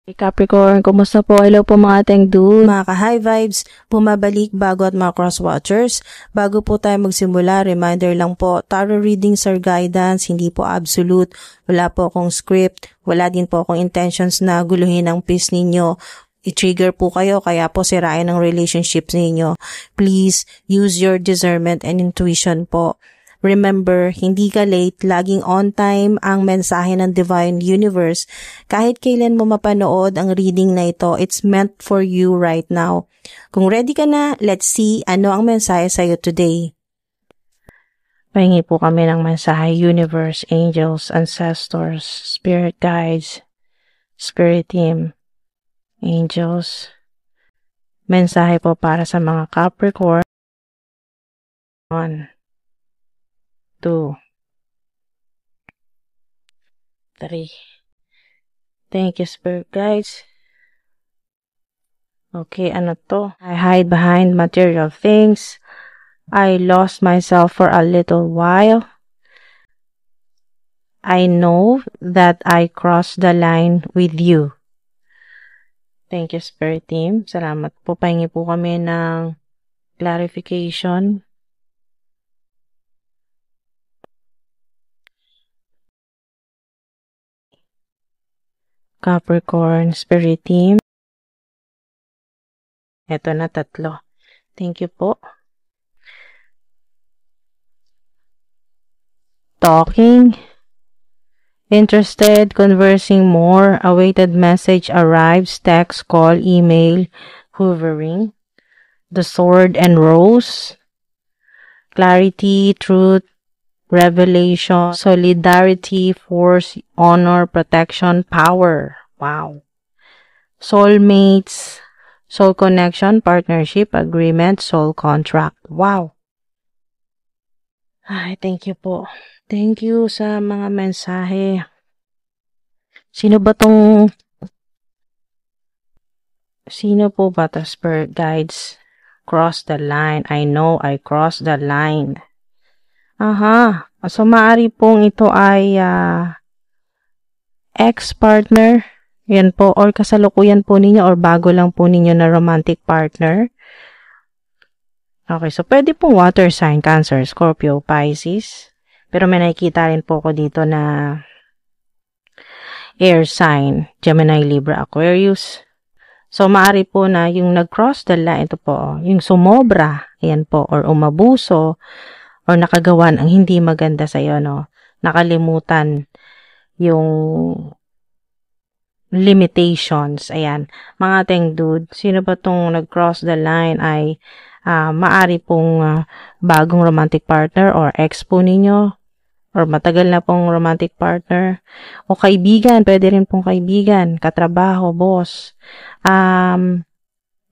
Capricorn, kumusta po? Hello po mga ating dude. Mga ka-high vibes, bumabalik bago at mga cross-watchers. Bago po tayo magsimula, reminder lang po, tarot readings are guidance, hindi po absolute. Wala po akong script, wala din po akong intentions na guluhin ang peace ninyo. I-trigger po kayo, kaya po sirain ang relationships ninyo. Please, use your discernment and intuition po. Remember, hindi ka late, laging on time ang mensahe ng Divine Universe. Kahit kailan mo mapanood ang reading na ito, it's meant for you right now. Kung ready ka na, let's see ano ang mensahe sa'yo today. Pahingi po kami ng mensahe, Universe, Angels, Ancestors, Spirit Guides, Spirit Team, Angels. Mensahe po para sa mga Capricorn. 1, 2, 3. Thank you, Spirit Guides. Okay, ano to? I hide behind material things. I lost myself for a little while. I know that I crossed the line with you. Thank you, Spirit Team. Salamat po. Pahingi po kami ng clarification. Capricorn, Spirit Team. Ito na, 3. Thank you po. Talking. Interested, conversing more. Awaited message arrives. Text, call, email. Hovering. The Sword and Rose. Clarity, truth, revelation, solidarity, force, honor, protection, power. Wow. Soulmates, soul connection, partnership, agreement, soul contract. Wow. Ay, thank you po. Thank you sa mga mensahe. Sino po ba to, Spirit Guides? Cross the line. I know I crossed the line. Aha. So, maaari pong ito ay ex-partner. Yan po. Or kasalukuyan po ninyo or bago lang po ninyo na romantic partner. Okay. So, pwede pong water sign, Cancer, Scorpio, Pisces. Pero may nakikita rin po ko dito na air sign, Gemini, Libra, Aquarius. So, maaari po na yung nag-cross the line, ito po, yung sumobra, ayan po, or umabuso, or nakagawan ang hindi maganda sa iyo, no? Nakalimutan yung limitations. Ayan. Mga teng dude, sino ba tong nag-cross the line ay maari pong bagong romantic partner or ex po ninyo or matagal na pong romantic partner o kaibigan, pwede rin pong kaibigan, katrabaho, boss.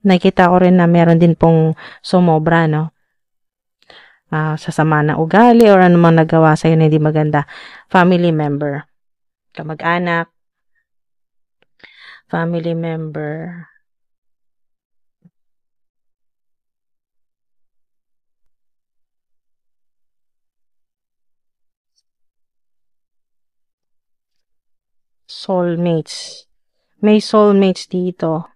Nakita ko rin na meron din pong sumobra, no? Sasama na ugali or anumang nagawa sa'yo na hindi maganda. Family member, kamag-anak, family member, soulmates. May soulmates dito.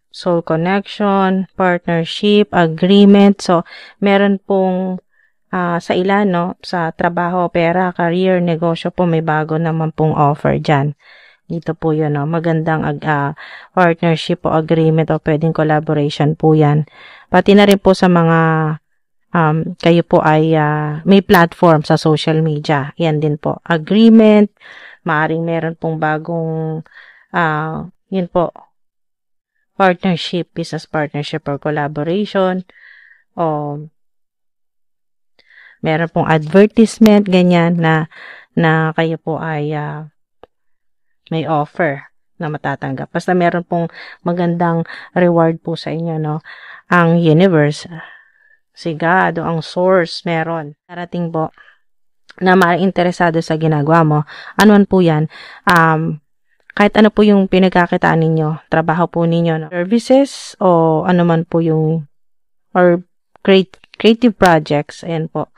Soul connection, partnership, agreement. So, meron pong sa ilan, no? Sa trabaho, pera, career, negosyo po, may bago naman pong offer dyan. Dito po yun, no? Magandang partnership o agreement o pwedeng collaboration po yan. Pati na rin po sa mga kayo po ay may platform sa social media. Yan din po. Agreement, maaring meron pong bagong yun po, partnership, business partnership or collaboration, o meron pong advertisement, ganyan, na kayo po ay may offer na matatanggap. Basta meron pong magandang reward po sa inyo, no? Ang universe, si God, ang source, meron. Darating po na maaaring interesado sa ginagawa mo. Ano man po yan? Kahit ano po yung pinagkakitaan ninyo, trabaho po ninyo, no? Services, o ano man po yung, or creative projects, ayan po.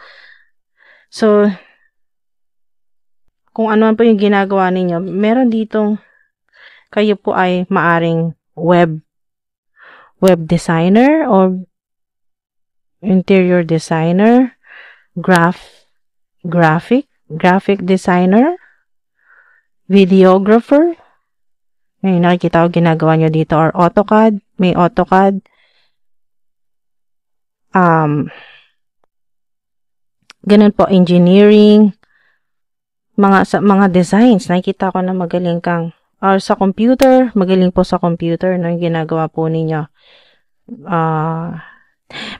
So, kung ano man po yung ginagawa ninyo, meron ditong kayo po ay maaring web designer or interior designer, graphic designer, videographer. May nakikita ko ginagawa nyo dito, or AutoCAD, may AutoCAD, ganun po, engineering, mga designs, nakikita ko na magaling kang, or sa computer, magaling po sa computer, no, yung ginagawa po ninyo.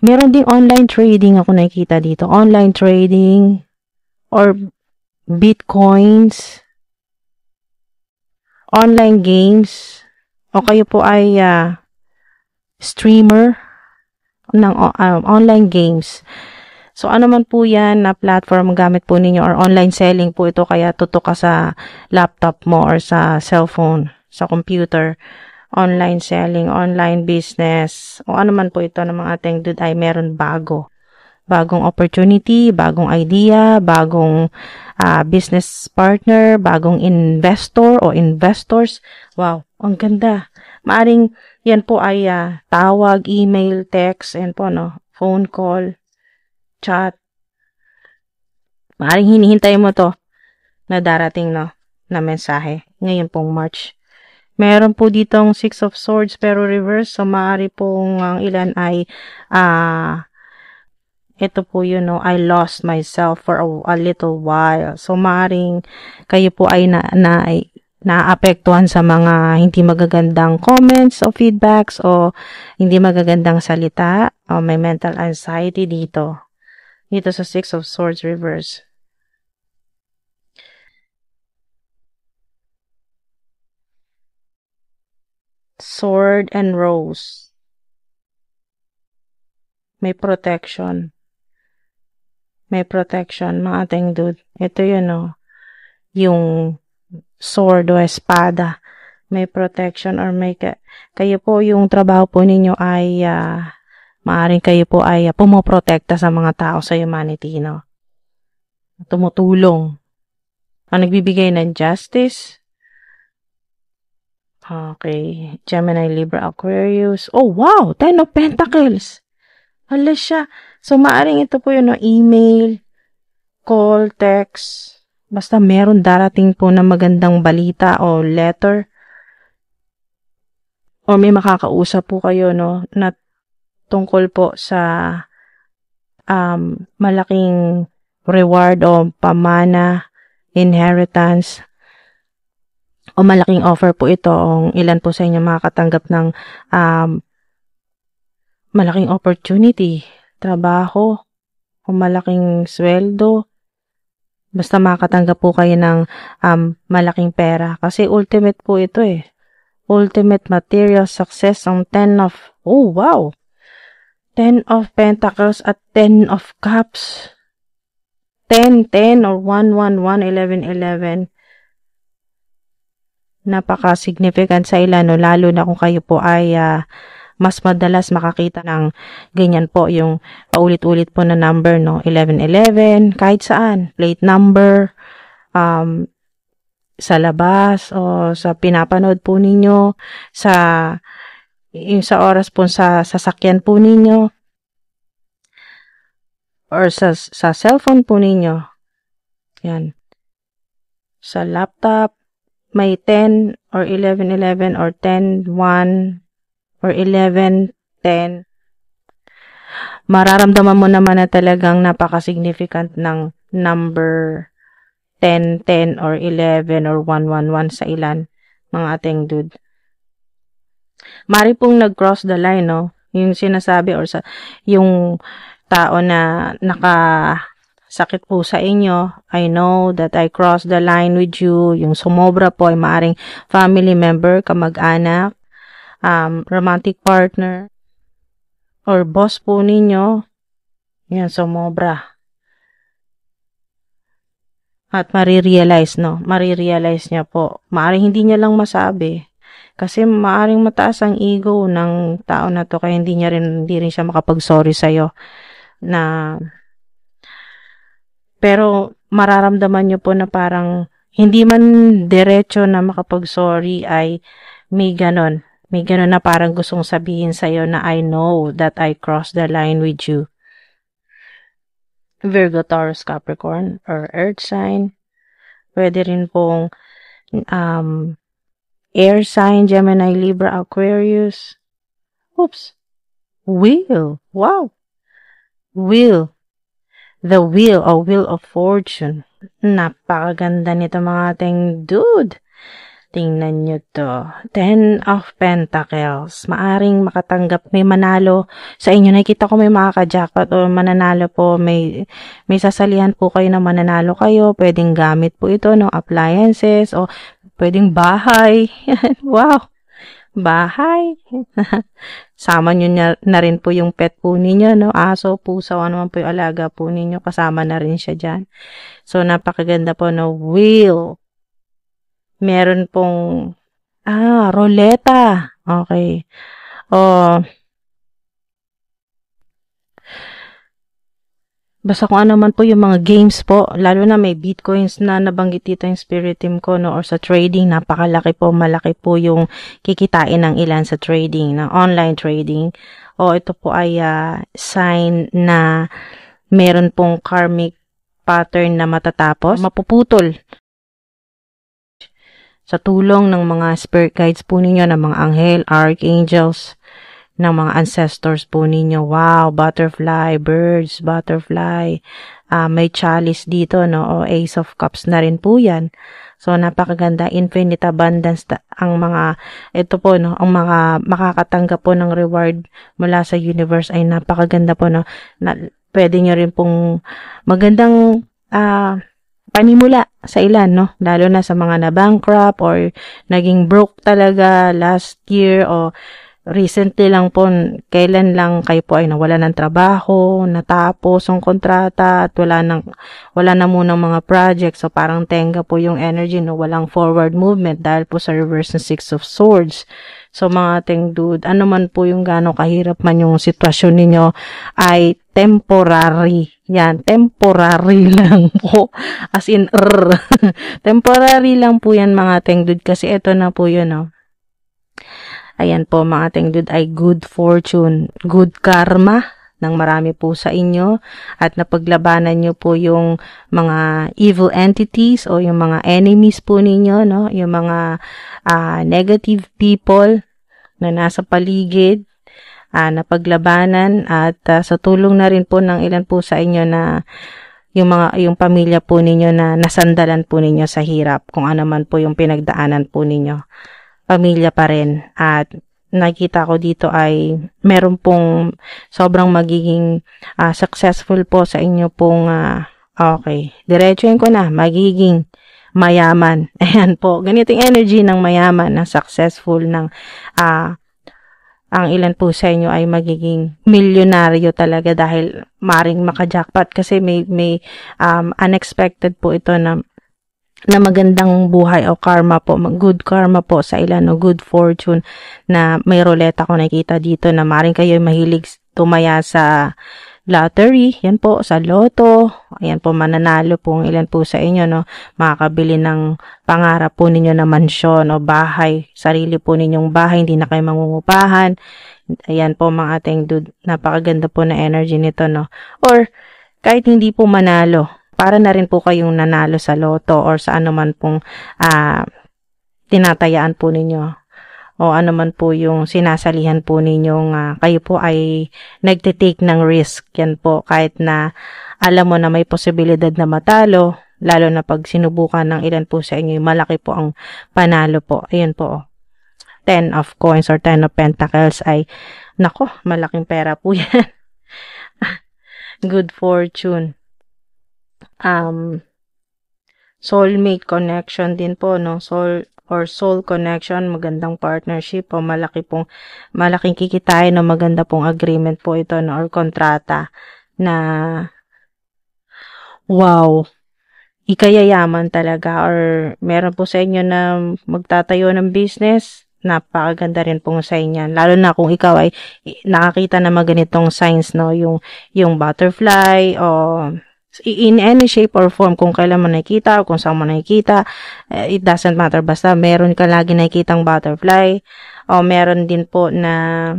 Meron ding online trading ako nakikita dito, online trading, or bitcoins, online games, o kayo po ay streamer ng online games. So, ano man po yan na platform gamit po ninyo, or online selling po ito, kaya tutok ka sa laptop mo or sa cellphone, sa computer, online selling, online business, o ano man po ito ng mga ating dude ay meron bagong opportunity, bagong idea, bagong business partner, bagong investor o investors. Wow, ang ganda. Maaring yan po ay tawag, email, text, and po, no, phone call, chat. Maaring hinihintay mo to na darating, no, na mensahe. Ngayon pong March. Meron po ditong Six of Swords pero reverse. So, maaari pong ang ilan ay ito po yun, no, I lost myself for a little while. So, maaring kayo po ay naapektuhan sa mga hindi magagandang comments o feedbacks o hindi magagandang salita o may mental anxiety dito sa Six of Swords reverse. Sword and Rose. May protection. May protection, mga ating dude. Ito yun, no, yung sword o espada. May protection, or may kayo po, yung trabaho po ninyo ay maaring kayo po ay pumoprotekta sa mga tao sa humanity, no? Tumutulong. Ang nagbibigay ng justice. Okay. Gemini, Libra, Aquarius. Oh, wow! 10 of Pentacles. Hala siya. So, maaring ito po yun, no? Email, call, text. Basta meron darating po na magandang balita o letter. O may makakausap po kayo, no, na tungkol po sa malaking reward o pamana, inheritance, o malaking offer po ito. O ilan po sa inyo makakatanggap ng malaking opportunity, trabaho, o malaking sweldo. Basta makakatanggap po kayo ng malaking pera. Kasi ultimate po ito eh. Ultimate material success ang 10 of, oh wow! 10 of Pentacles at 10 of Cups. 10 or 1, 1, 1, 11, 11. Napaka-significant sa ilan, no? Lalo na kung kayo po ay mas madalas makakita ng ganyan po, yung paulit-ulit po na number, no? 1111, kahit saan, plate number, sa labas o sa pinapanood po ninyo, yung sa oras po sa sasakyan po ninyo, or sa cellphone po ninyo. Yan. Sa laptop, may 10 or 1111 or 10-1 or 11-10. Mararamdaman mo naman na talagang napaka-significant ng number 10-10 or 11 or 1-1-1 sa ilan, mga ating dude. Mari pong nag-cross the line, no? Yung sinasabi or yung tao na nakasakit po sa inyo, I know that I crossed the line with you. Yung sumobra po ay maaring family member, kamag-anak, romantic partner, or boss po ninyo. Yan, sumobra. At marirealize, no? Marirealize niya po. Maaring hindi niya lang masabi. Kasi maaring mataas ang ego ng tao na to, kaya hindi rin siya makapag-sorry sa'yo. Pero mararamdaman niyo po na parang hindi man diretso na makapag-sorry ay may ganon. May ganon na parang gustong sabihin sa'yo na I know that I crossed the line with you. Virgo, Taurus, Capricorn, or Earth sign. Pwede rin pong air sign, Gemini, Libra, Aquarius. Oops. Wheel. Wow. Wheel. The wheel o wheel of fortune. Napakaganda nito mga ating dude. Tingnan nyo to. 10 of Pentacles. Maaring makatanggap, may manalo sa inyo. Nakikita ko may makaka-jackpot o mananalo po. May sasalihan po kayo na mananalo kayo. Pwedeng gamit po ito, no? Appliances o pwedeng bahay. Wow! Bahay. Sama nyo na rin po yung pet po ninyo, no? Aso, pusa, ano man po yung alaga po ninyo. Kasama na rin siya dyan. So, napakaganda po, no? Wheel. Meron pong, roleta. Okay. Basta kung ano man po yung mga games po, lalo na may bitcoins na nabanggit dito yung spirit team ko, no? Or sa trading, napakalaki po, malaki po yung kikitain ng ilan sa trading, na online trading. Ito po ay sign na meron pong karmic pattern na matatapos, mapuputol. Sa tulong ng mga spirit guides po ninyo, ng mga anghel, archangels, ng mga ancestors po ninyo. Wow, butterfly, birds, butterfly. May chalice dito, no? O Ace of Cups na rin po yan. So, napakaganda. Infinite abundance ang mga, ito po, no? Ang mga makakatanggap po ng reward mula sa universe ay napakaganda po, no? Pwede nyo rin pong magandang, panimula sa ilan, no? Lalo na sa mga na-bankrupt or naging broke talaga last year o recently lang po, kailan lang kayo po ay nawala ng trabaho, natapos ang kontrata at wala na munang mga project. So, parang tenga po yung energy, no? Walang forward movement dahil po sa reverse ng Six of Swords. So, mga ating dude, ano man po yung gano'ng kahirap man yung sitwasyon ninyo ay temporary. Yan, temporary lang po. As in, temporary lang po yan mga ating dude kasi ito na po yun, no? Ayan po mga ating dude ay good fortune, good karma ng marami po sa inyo at napaglabanan nyo po yung mga evil entities o yung mga enemies po ninyo, no? Yung mga negative people na nasa paligid, napaglabanan at sa tulong na rin po ng ilan po sa inyo na yung pamilya po ninyo na nasandalan po ninyo sa hirap, kung ano man po yung pinagdaanan po ninyo, pamilya pa rin. At nakita ko dito ay meron pong sobrang magiging successful po sa inyo pong okay, diretsuhin ko na, magiging mayaman. Ayan po, ganito yung energy ng mayaman, ng successful, ng ang ilan po sa inyo ay magiging milyonaryo talaga dahil maring maka-jackpot kasi may unexpected po ito na magandang buhay o karma po, good karma po sa ilan o good fortune na may roleta ko nakita dito na maring kayo mahilig tumaya sa lottery, yan po, sa loto, ayan po, mananalo po ang ilan po sa inyo, no, makakabili ng pangarap po ninyo na mansyon o bahay, sarili po ninyong bahay, hindi na kayo mangungupahan. Ayan po mga ating dude, napakaganda po na energy nito, no, or kahit hindi po manalo, para na rin po kayong nanalo sa loto or sa anuman pong tinatayaan po ninyo o anuman po yung sinasalihan po ninyong kayo po ay nagtitake ng risk. Yan po, kahit na alam mo na may posibilidad na matalo, lalo na pag sinubukan ng ilan po sa inyo, malaki po ang panalo po. Ayun po, 10 of coins or 10 of pentacles ay, nako, malaking pera po yan. Good fortune. Soulmate connection din po, no? Soul connection, magandang partnership o malaking kikitain o maganda pong agreement po ito, no? Or kontrata na wow, ikayayaman talaga or meron po sa inyo na magtatayo ng business, napakaganda rin pong sa inyo. Lalo na kung ikaw ay nakakita na mga ganitong signs, no? Yung butterfly o in any shape or form, kung kailan mo nakikita o kung saan mo nakikita, it doesn't matter, basta meron ka lagi nakikitang butterfly, o meron din po na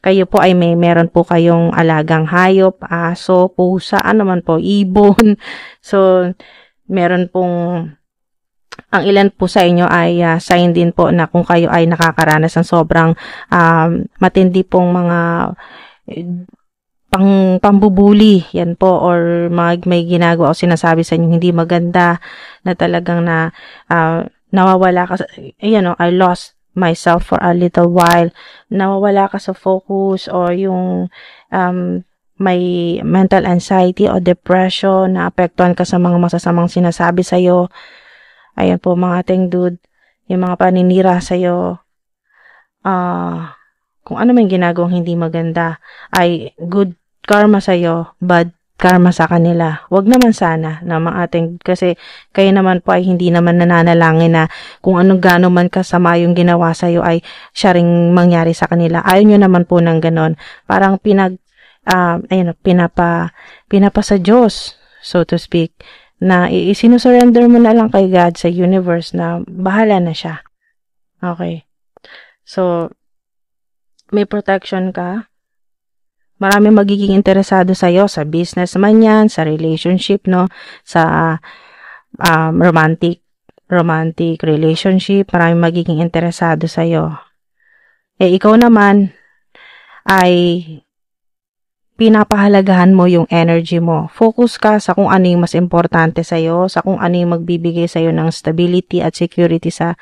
kayo po ay meron po kayong alagang hayop, aso, pusa, ano man po, ibon. So, meron pong, ang ilan po sa inyo ay sign din po na kung kayo ay nakakaranas ng sobrang matindi pong mga pambubuli, yan po, or may ginagawa o sinasabi sa inyo hindi maganda, na talagang nawawala ka, I lost myself for a little while, nawawala ka sa focus, or yung may mental anxiety o depression, na apektuhan ka sa mga masasamang sinasabi sa'yo. Ayan po mga ating dude, yung mga paninira sa'yo, kung ano man ginagawang hindi maganda, ay good karma sa'yo, bad karma sa kanila. Wag naman sana na mga ating, kasi kayo naman po ay hindi naman nananalangin na kung anong gano'n man kasama yung ginawa sa'yo ay siya ring mangyari sa kanila. Ayaw nyo naman po ng ganon. Parang pinapa sa Diyos, so to speak, na isinusurrender mo na lang kay God sa universe na bahala na siya. Okay. So, may protection ka. Marami magiging interesado sa'yo, sa business man yan, sa relationship, no? Sa romantic relationship, marami magiging interesado sa'yo. Ikaw naman ay pinapahalagahan mo yung energy mo. Focus ka sa kung ano yung mas importante sa'yo, sa kung ano yung magbibigay sa'yo ng stability at security sa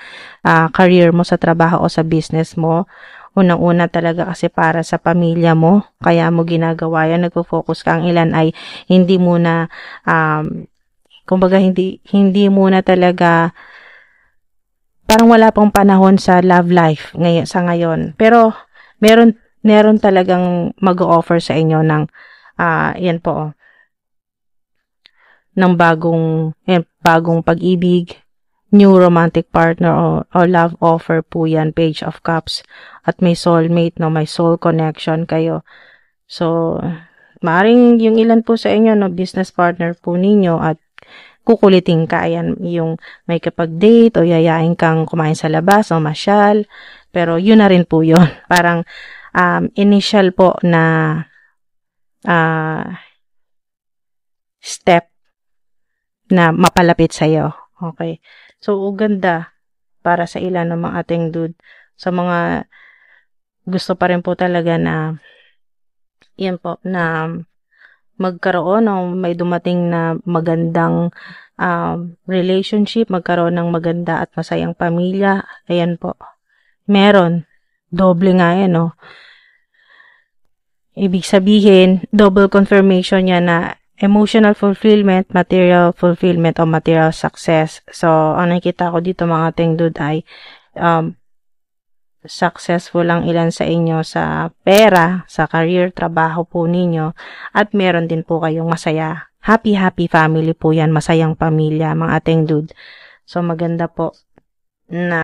career mo, sa trabaho o sa business mo. Unang-una talaga kasi para sa pamilya mo, kaya mo ginagawa yan, nagpo-focus ka. Ang ilan ay hindi muna, kumbaga hindi muna talaga, parang wala pang panahon sa love life sa ngayon. Pero meron talagang mag-o-offer sa inyo ng, yan po, ng bagong pag-ibig, new romantic partner o love offer po yan, Page of Cups. At may soulmate, no, may soul connection kayo. So, maaring yung ilan po sa inyo, no, business partner po ninyo at kukulitin ka, yan, yung may kapag-date o yayain kang kumain sa labas o masyal. Pero yun na rin po yun. Parang initial po na step na mapalapit sa'yo. Okay. So, ganda para sa ilan ng mga ating dude. Sa mga gusto pa rin po talaga na yan po, na magkaroon ng may dumating na magandang relationship, magkaroon ng maganda at masayang pamilya. Ayan po. Meron. Doble nga yan, no? Ibig sabihin, double confirmation yan na emotional fulfillment, material fulfillment, o material success. So, ang nakikita ko dito mga ating dude ay successful lang ilan sa inyo sa pera, sa career, trabaho po ninyo, at meron din po kayong masaya. Happy family po yan, masayang pamilya, mga ating dude. So, maganda po na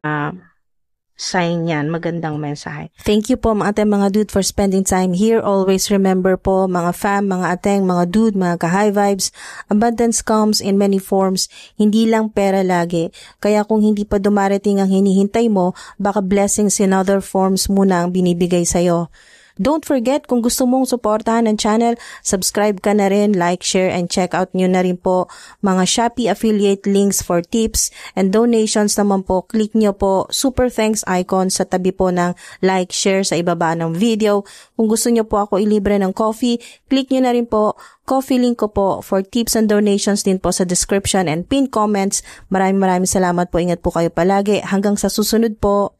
sign yan, magandang mensahe. Thank you po mga ateng, mga dude, for spending time here. Always remember po mga fam, mga ateng, mga dude, mga ka-high vibes, abundance comes in many forms, hindi lang pera lagi. Kaya kung hindi pa dumarating ang hinihintay mo, baka blessings in other forms muna ang binibigay sa'yo. Don't forget, kung gusto mong suportahan ang channel, subscribe ka na rin, like, share, and check out nyo na rin po mga Shopee affiliate links for tips and donations naman po. Click nyo po super thanks icon sa tabi po ng like, share sa ibaba ng video. Kung gusto nyo po ako ilibre ng coffee, click nyo na rin po coffee link ko po for tips and donations din po sa description and pinned comments. Maraming salamat po. Ingat po kayo palagi. Hanggang sa susunod po.